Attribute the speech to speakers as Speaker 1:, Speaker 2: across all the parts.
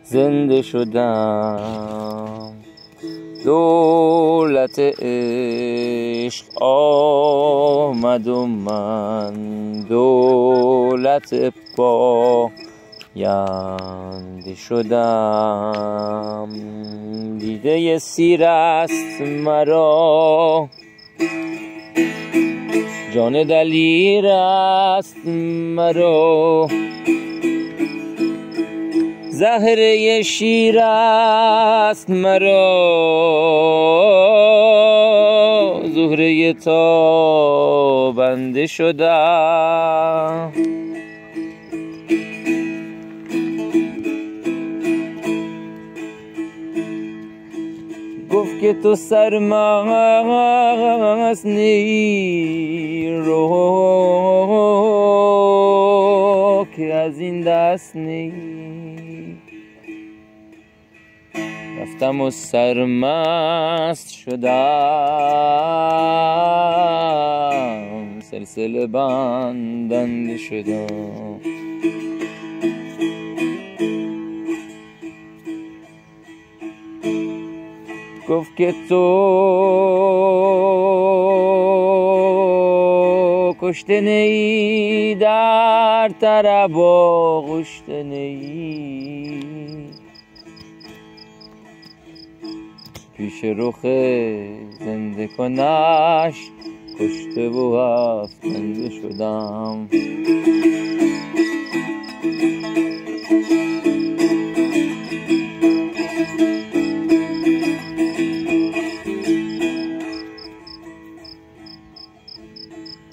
Speaker 1: زنده شدم. دولت عشق آمد و من دولت پاینده شدم. دیده سیر است مرا، جان دلیر است مرا، زهره شیر است مرا، زهره تابنده شدم. گفت که تو سرمست نی رو که از این دست نی. رفتم و سرمست شدم، سلسله بندنده شدم. گفت که تو کشته نی، در طرب آغشته نی، پیش رخ زنده کنش کشته و افکنده شدم.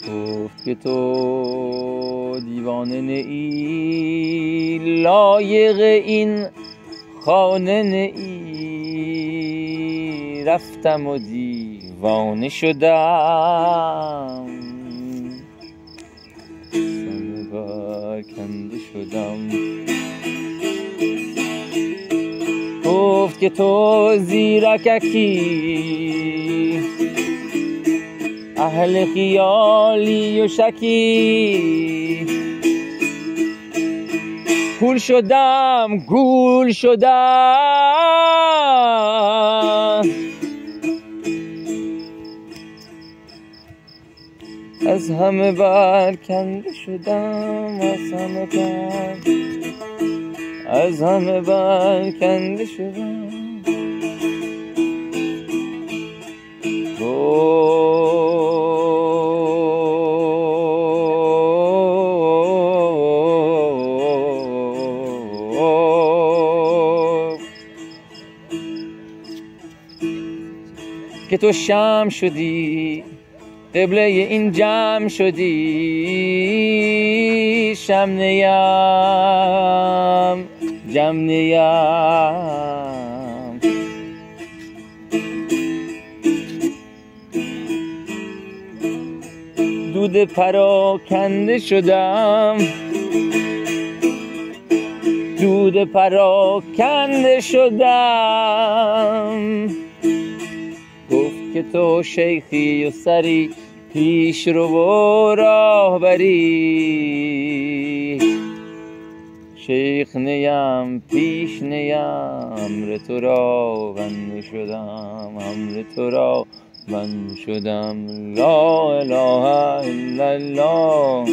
Speaker 1: گفت که تو دیوانه نئی، لایق این خانه نئی. رفتم و دیوانه شدم، سم برکنده شدم. گفت که تو زیرککی، اهل خیالی و شکی. گول شدم گول شدم، از همه برکنده شدم، از همه برکنده شدم. که تو شمع شدی، قبله این جمع شدی. شمع نیم جمع نیم، دود پراکنده شدم، دود پراکنده شدم. گفت که تو شیخی و سری، پیش رو و راه بری. شیخ نیم پیش نیم، امر تو را بنده شدم، امر تو را بنده شدم. لا اله الا الله،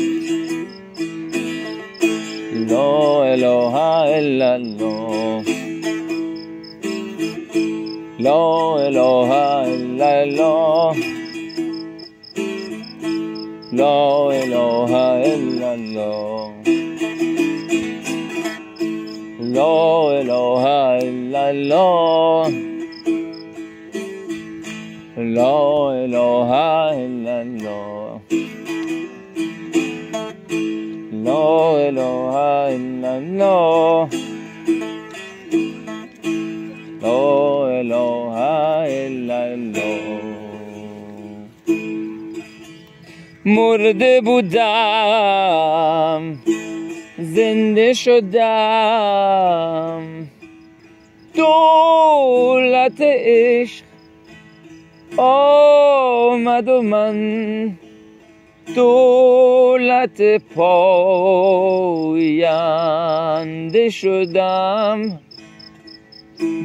Speaker 1: لا اله الا الله، لا اله الا الله، لا اله الا الله، لا اله الا الله، لا اله الا الله، لا اله الا الله، لا اله الا الله. مرده بودم زنده شدم، دولت عشق آمد و من دولت پاینده خنده شدم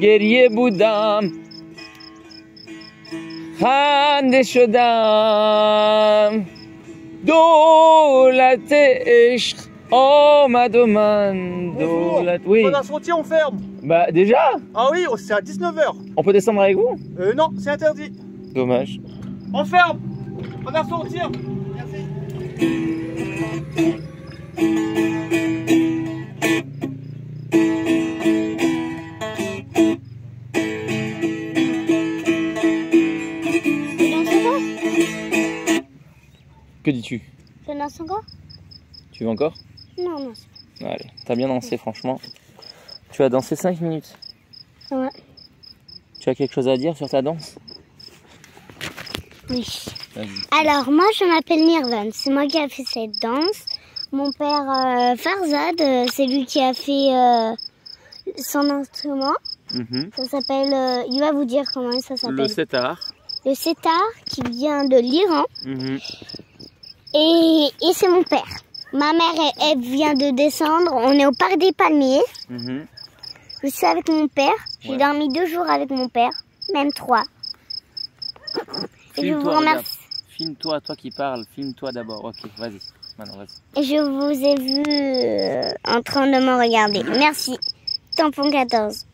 Speaker 1: گریه بودم خنده شدم دولت عشق آمد و من دولت. Oui.
Speaker 2: On a sorti, on ferme.
Speaker 1: Bah déjà.
Speaker 2: Ah oui, c'est à 19h.
Speaker 1: On peut descendre avec vous?
Speaker 2: Non, c'est interdit.
Speaker 1: Dommage.
Speaker 2: On ferme. On va sortir. Merci.
Speaker 1: Que dis-tu?
Speaker 3: Je danse encore?
Speaker 1: Tu veux encore?
Speaker 3: Non, non.
Speaker 1: Allez, t'as bien dansé franchement. Tu as dansé 5 minutes.
Speaker 3: Ouais.
Speaker 1: Tu as quelque chose à dire sur ta danse?
Speaker 3: Oui. Alors moi je m'appelle Nirvan, c'est moi qui a fait cette danse. Mon père Farzad, c'est lui qui a fait son instrument. Ça s'appelle, il va vous dire comment ça s'appelle.
Speaker 1: Le setar.
Speaker 3: Le setar qui vient de l'Iran. Et c'est mon père. Ma mère, elle vient de descendre. On est au parc des Palmiers. Je suis avec mon père. J'ai dormi 2 jours avec mon père, même 3. Et je vous remercie.
Speaker 1: Filme-toi, toi qui parles. Filme-toi d'abord. Ok, vas-y. Maintenant, vas-y.
Speaker 3: Et je vous ai vu en train de me regarder. Merci. Tampon 14.